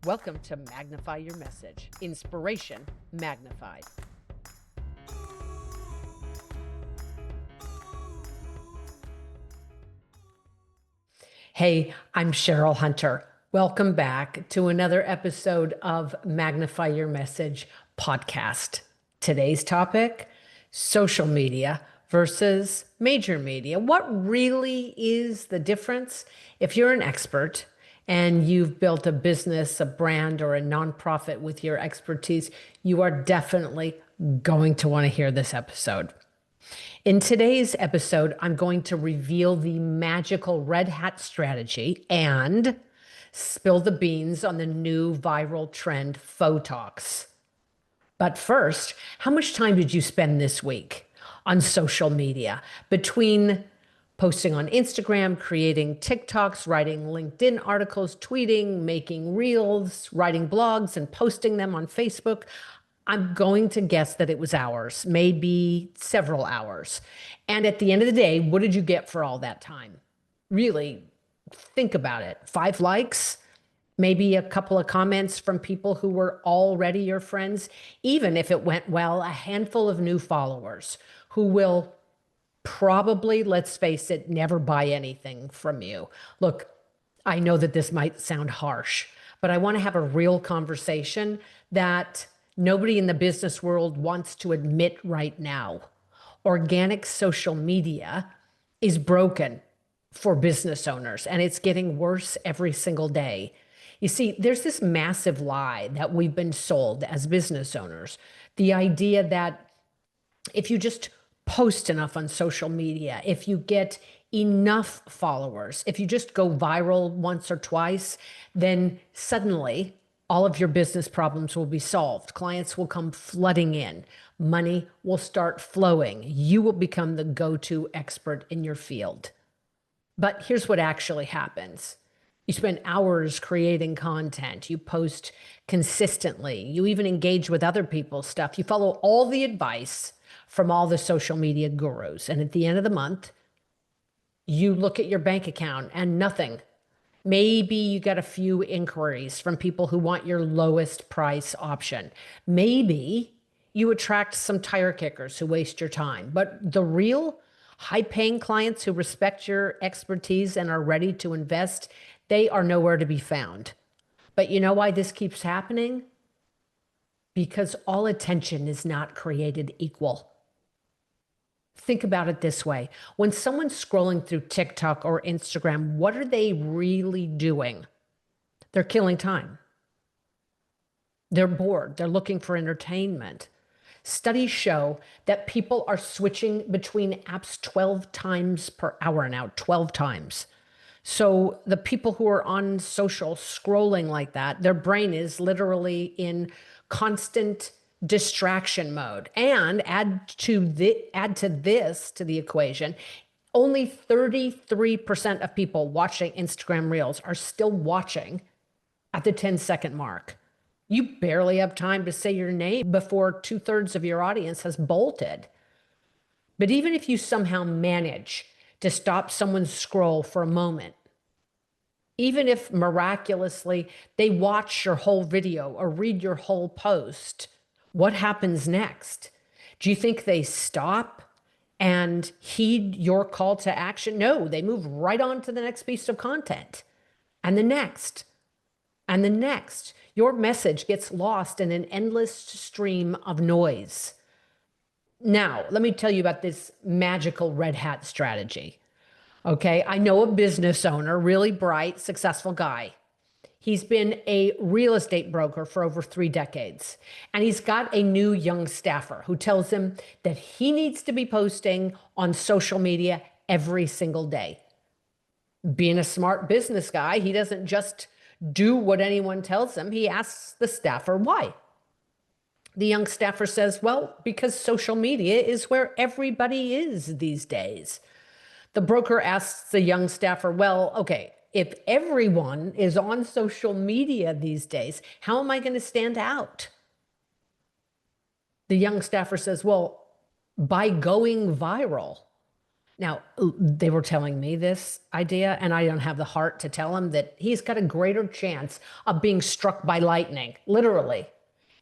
Welcome to Magnify Your Message. Inspiration magnified. Hey, I'm Cheryl Hunter. Welcome back to another episode of Magnify Your Message podcast. Today's topic, social media versus major media. What really is the difference? If you're an expert and you've built a business, a brand, or a nonprofit with your expertise, you are definitely going to want to hear this episode. In today's episode, I'm going to reveal the magical red hat strategy and spill the beans on the new viral trend, Photox. But first, how much time did you spend this week on social media between posting on Instagram, creating TikToks, writing LinkedIn articles, tweeting, making reels, writing blogs, and posting them on Facebook? I'm going to guess that it was hours, maybe several hours. And at the end of the day, what did you get for all that time? Really, think about it. 5 likes, maybe a couple of comments from people who were already your friends. Even if it went well, a handful of new followers who will probably, let's face it, never buy anything from you. Look, I know that this might sound harsh, but I want to have a real conversation that nobody in the business world wants to admit right now. Organic social media is broken for business owners, and it's getting worse every single day. You see, there's this massive lie that we've been sold as business owners. The idea that if you just post enough on social media, if you get enough followers, if you just go viral once or twice, then suddenly all of your business problems will be solved. Clients will come flooding in. Money will start flowing. You will become the go-to expert in your field. But here's what actually happens. You spend hours creating content. You post consistently. You even engage with other people's stuff. You follow all the advice from all the social media gurus. And at the end of the month, you look at your bank account and nothing. Maybe you get a few inquiries from people who want your lowest price option. Maybe you attract some tire kickers who waste your time. But the real high-paying clients who respect your expertise and are ready to invest, they are nowhere to be found. But you know why this keeps happening? Because all attention is not created equal. Think about it this way. When someone's scrolling through TikTok or Instagram, what are they really doing? They're killing time. They're bored. They're looking for entertainment. Studies show that people are switching between apps 12 times per hour now, 12 times. So the people who are on social scrolling like that, their brain is literally in constant distraction mode. And add to this to the equation, only 33% of people watching Instagram Reels are still watching at the 10-second mark. You barely have time to say your name before 2/3 of your audience has bolted. But even if you somehow manage to stop someone's scroll for a moment, even if miraculously they watch your whole video or read your whole post, what happens next? Do you think they stop and heed your call to action? No, they move right on to the next piece of content and the next and the next. Your message gets lost in an endless stream of noise. Now, let me tell you about this magical red hat strategy. Okay, I know a business owner, really bright, successful guy. He's been a real estate broker for over 3 decades. And he's got a new young staffer who tells him that he needs to be posting on social media every single day. Being a smart business guy, he doesn't just do what anyone tells him. He asks the staffer why. The young staffer says, well, because social media is where everybody is these days. The broker asks the young staffer, well, okay, if everyone is on social media these days, how am I going to stand out? The young staffer says, well, by going viral. Now, they were telling me this idea, and I don't have the heart to tell him that he's got a greater chance of being struck by lightning, literally,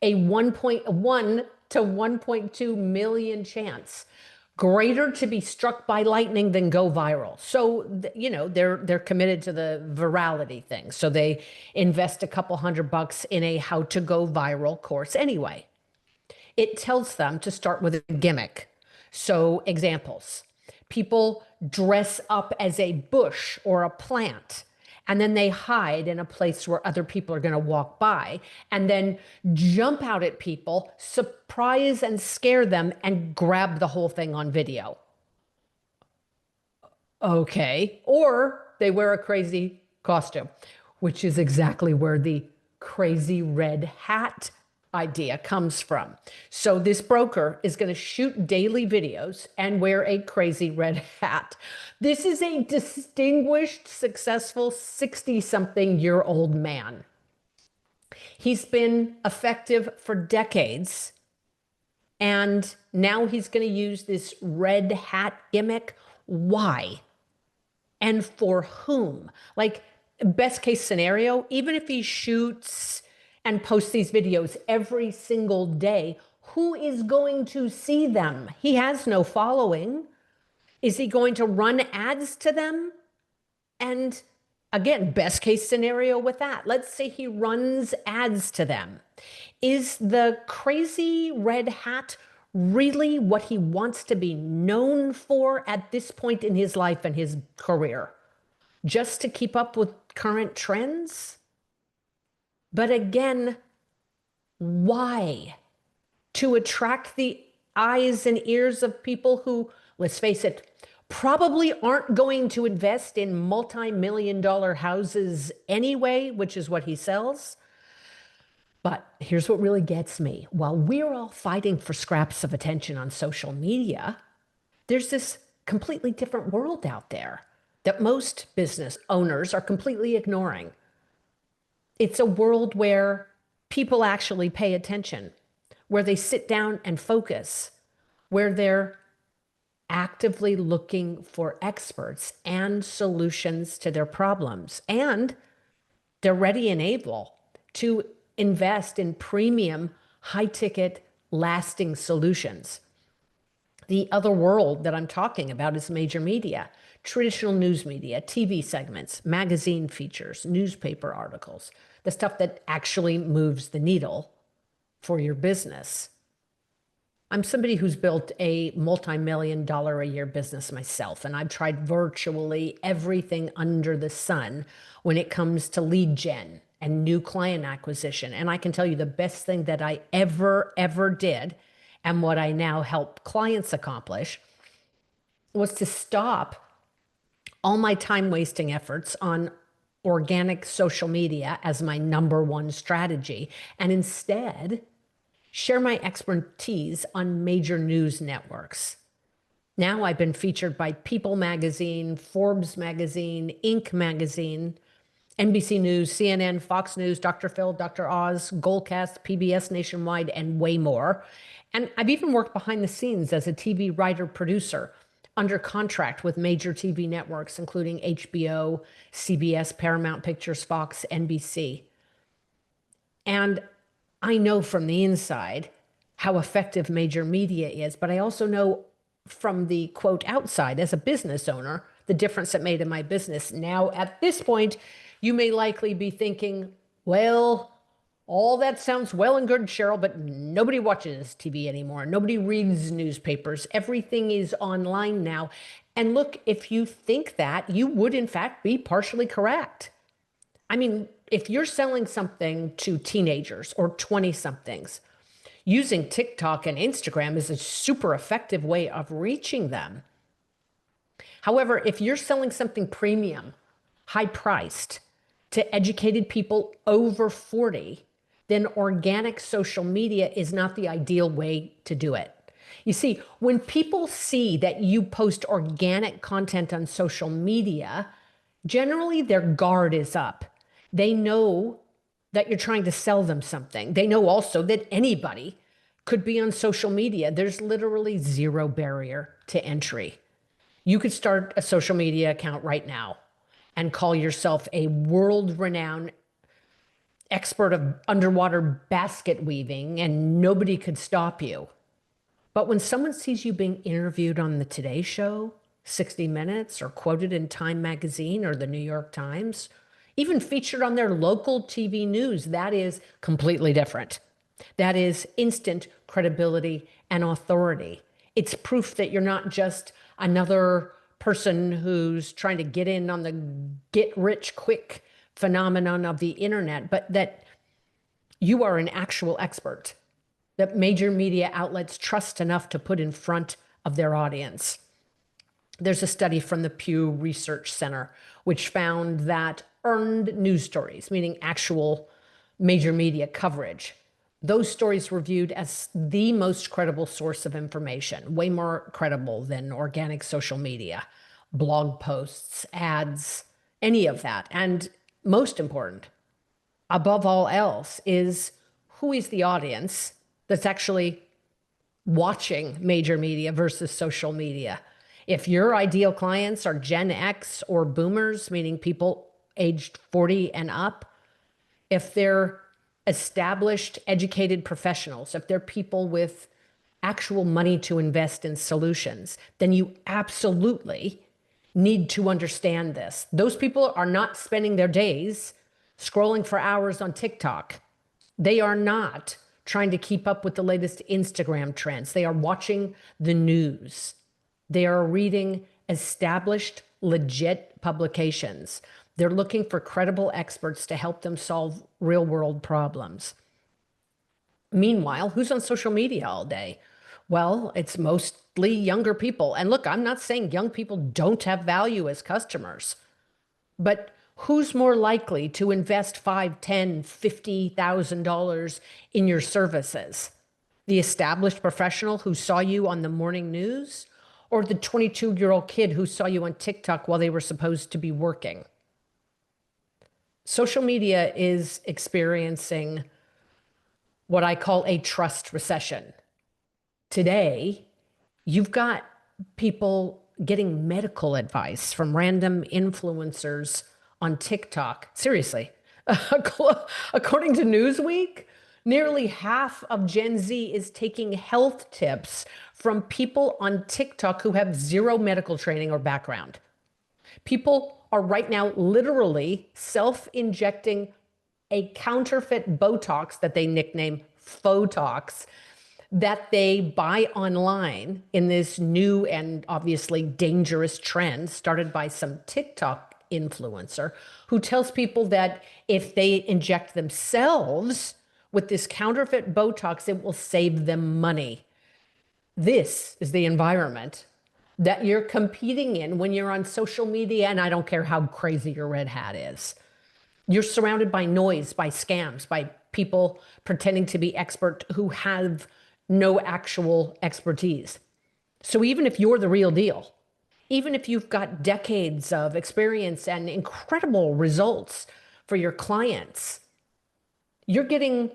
a 1.1 to 1.2 million chance, greater to be struck by lightning than go viral. So, they're committed to the virality thing. So they invest a couple $100 in a how to go viral course anyway. It tells them to start with a gimmick. So, examples: people dress up as a bush or a plant, and then they hide in a place where other people are going to walk by, and then jump out at people, surprise and scare them, and grab the whole thing on video. Okay. Or they wear a crazy costume, which is exactly where the crazy red hat idea comes from. So this broker is going to shoot daily videos and wear a crazy red hat. This is a distinguished, successful 60-something-year-old man. He's been effective for decades, and now he's going to use this red hat gimmick. Why? And for whom? Like, best case scenario, even if he shoots and posts these videos every single day, who is going to see them? He has no following. Is he going to run ads to them? And again, best case scenario with that, let's say he runs ads to them. Is the crazy red hat really what he wants to be known for at this point in his life and his career? Just to keep up with current trends? But again, why? To attract the eyes and ears of people who, let's face it, probably aren't going to invest in multi-million-dollar houses anyway, which is what he sells. But here's what really gets me. While we're all fighting for scraps of attention on social media, there's this completely different world out there that most business owners are completely ignoring. It's a world where people actually pay attention, where they sit down and focus, where they're actively looking for experts and solutions to their problems. And they're ready and able to invest in premium, high-ticket, lasting solutions. The other world that I'm talking about is major media, traditional news media, TV segments, magazine features, newspaper articles, the stuff that actually moves the needle for your business. I'm somebody who's built a multi-million-dollar a year business myself, and I've tried virtually everything under the sun when it comes to lead gen and new client acquisition. And I can tell you the best thing that I ever did, and what I now help clients accomplish, was to stop all my time-wasting efforts on organic social media as my number one strategy, and instead share my expertise on major news networks. Now I've been featured by People magazine, Forbes magazine, Inc. magazine, NBC News, CNN, Fox News, Dr. Phil, Dr. Oz, Goldcast, PBS Nationwide, and way more. And I've even worked behind the scenes as a TV writer producer under contract with major TV networks, including HBO, CBS, Paramount Pictures, Fox, NBC. And I know from the inside how effective major media is, but I also know from the quote outside as a business owner, the difference it made in my business. Now, at this point, you may likely be thinking, well, all that sounds well and good, Cheryl, but nobody watches TV anymore. Nobody reads newspapers. Everything is online now. And look, if you think that, you would in fact be partially correct. I mean, if you're selling something to teenagers or 20-somethings, using TikTok and Instagram is a super effective way of reaching them. However, if you're selling something premium, high-priced, to educated people over 40, then organic social media is not the ideal way to do it. You see, when people see that you post organic content on social media, generally their guard is up. They know that you're trying to sell them something. They know also that anybody could be on social media. There's literally zero barrier to entry. You could start a social media account right now and call yourself a world-renowned expert of underwater basket weaving, and nobody could stop you. But when someone sees you being interviewed on the Today Show, 60 Minutes, or quoted in Time Magazine or the New York Times, even featured on their local TV news, that is completely different. That is instant credibility and authority. It's proof that you're not just another person who's trying to get in on the get rich quick phenomenon of the internet, but that you are an actual expert that major media outlets trust enough to put in front of their audience. There's a study from the Pew Research Center which found that earned news stories, meaning actual major media coverage, those stories were viewed as the most credible source of information, way more credible than organic social media, blog posts, ads, any of that. And most important, above all else, is who is the audience that's actually watching major media versus social media. If your ideal clients are Gen X or boomers, meaning people aged 40 and up, if they're established, educated professionals, if they're people with actual money to invest in solutions, then you absolutely need to understand this. Those people are not spending their days scrolling for hours on TikTok. They are not trying to keep up with the latest Instagram trends. They are watching the news. They are reading established, legit publications. They're looking for credible experts to help them solve real-world problems. Meanwhile, who's on social media all day? Well, it's mostly younger people. And look, I'm not saying young people don't have value as customers, but who's more likely to invest $5, $10, $50,000 in your services? The established professional who saw you on the morning news, or the 22-year-old kid who saw you on TikTok while they were supposed to be working? Social media is experiencing what I call a trust recession. Today, you've got people getting medical advice from random influencers on TikTok. Seriously, according to Newsweek, nearly half of Gen Z is taking health tips from people on TikTok who have zero medical training or background. People are right now literally self-injecting a counterfeit Botox that they nickname Photox that they buy online in this new and obviously dangerous trend started by some TikTok influencer who tells people that if they inject themselves with this counterfeit Botox, it will save them money. This is the environment that you're competing in when you're on social media, and I don't care how crazy your red hat is. You're surrounded by noise, by scams, by people pretending to be expert who have no actual expertise. So even if you're the real deal, even if you've got decades of experience and incredible results for your clients, you're getting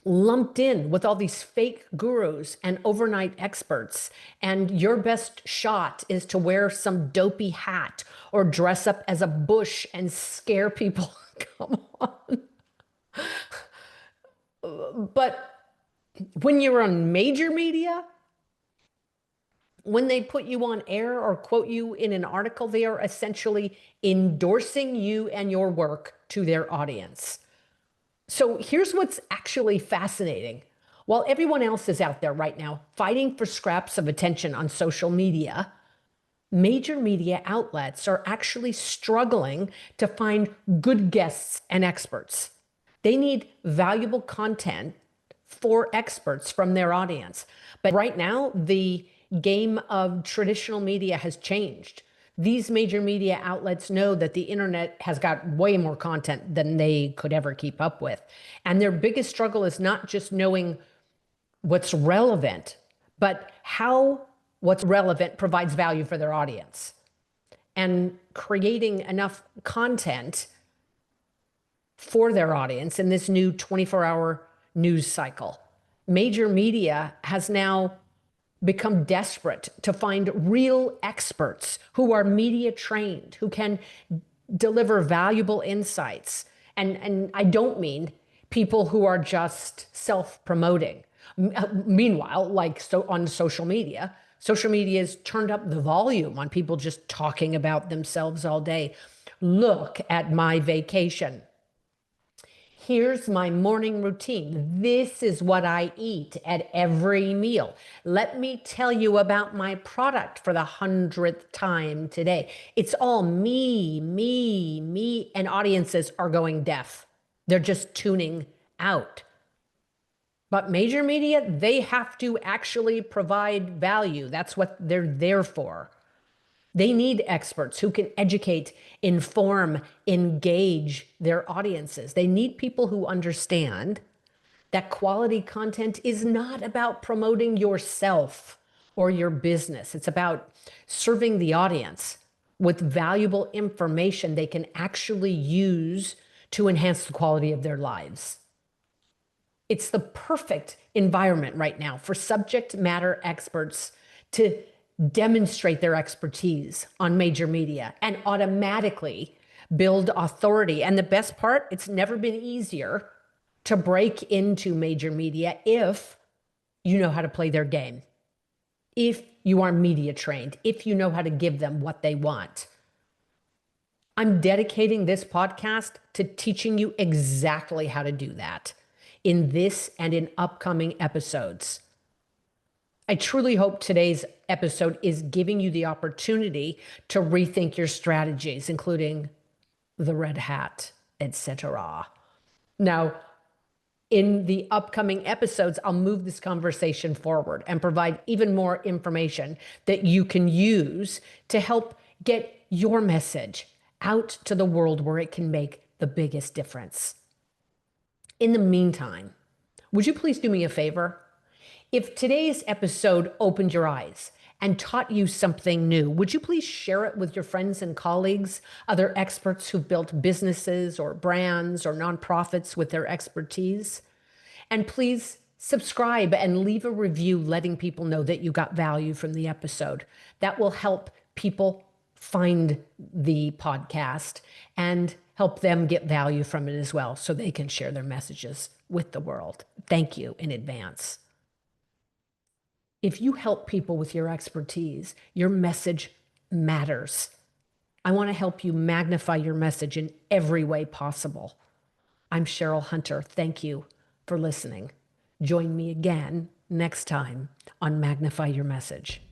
lumped in with all these fake gurus and overnight experts, and your best shot is to wear some dopey hat or dress up as a bush and scare people. Come on. But when you're on major media, when they put you on air or quote you in an article, they are essentially endorsing you and your work to their audience. So here's what's actually fascinating. While everyone else is out there right now fighting for scraps of attention on social media, major media outlets are actually struggling to find good guests and experts. They need valuable content for experts from their audience. But right now, the game of traditional media has changed. These major media outlets know that the internet has got way more content than they could ever keep up with. And their biggest struggle is not just knowing what's relevant, but how what's relevant provides value for their audience. And creating enough content for their audience in this new 24-hour news cycle. Major media has now become desperate to find real experts who are media trained, who can deliver valuable insights. And I don't mean people who are just self-promoting. Meanwhile, on social media has turned up the volume on people just talking about themselves all day. Look at my vacation. Here's my morning routine. This is what I eat at every meal. Let me tell you about my product for the 100th time today. It's all me, me, me, and audiences are going deaf. They're just tuning out. But major media, they have to actually provide value. That's what they're there for. They need experts who can educate, inform, engage their audiences. They need people who understand that quality content is not about promoting yourself or your business. It's about serving the audience with valuable information they can actually use to enhance the quality of their lives. It's the perfect environment right now for subject matter experts to demonstrate their expertise on major media and automatically build authority. And the best part, it's never been easier to break into major media if you know how to play their game, if you are media trained, if you know how to give them what they want. I'm dedicating this podcast to teaching you exactly how to do that in this and in upcoming episodes. I truly hope today's episode is giving you the opportunity to rethink your strategies, including the red hat, etc. Now, in the upcoming episodes, I'll move this conversation forward and provide even more information that you can use to help get your message out to the world where it can make the biggest difference. In the meantime, would you please do me a favor? If today's episode opened your eyes and taught you something new, would you please share it with your friends and colleagues, other experts who've built businesses or brands or nonprofits with their expertise? And please subscribe and leave a review letting people know that you got value from the episode. That will help people find the podcast and help them get value from it as well so they can share their messages with the world. Thank you in advance. If you help people with your expertise, your message matters. I want to help you magnify your message in every way possible. I'm Cheryl Hunter. Thank you for listening. Join me again next time on Magnify Your Message.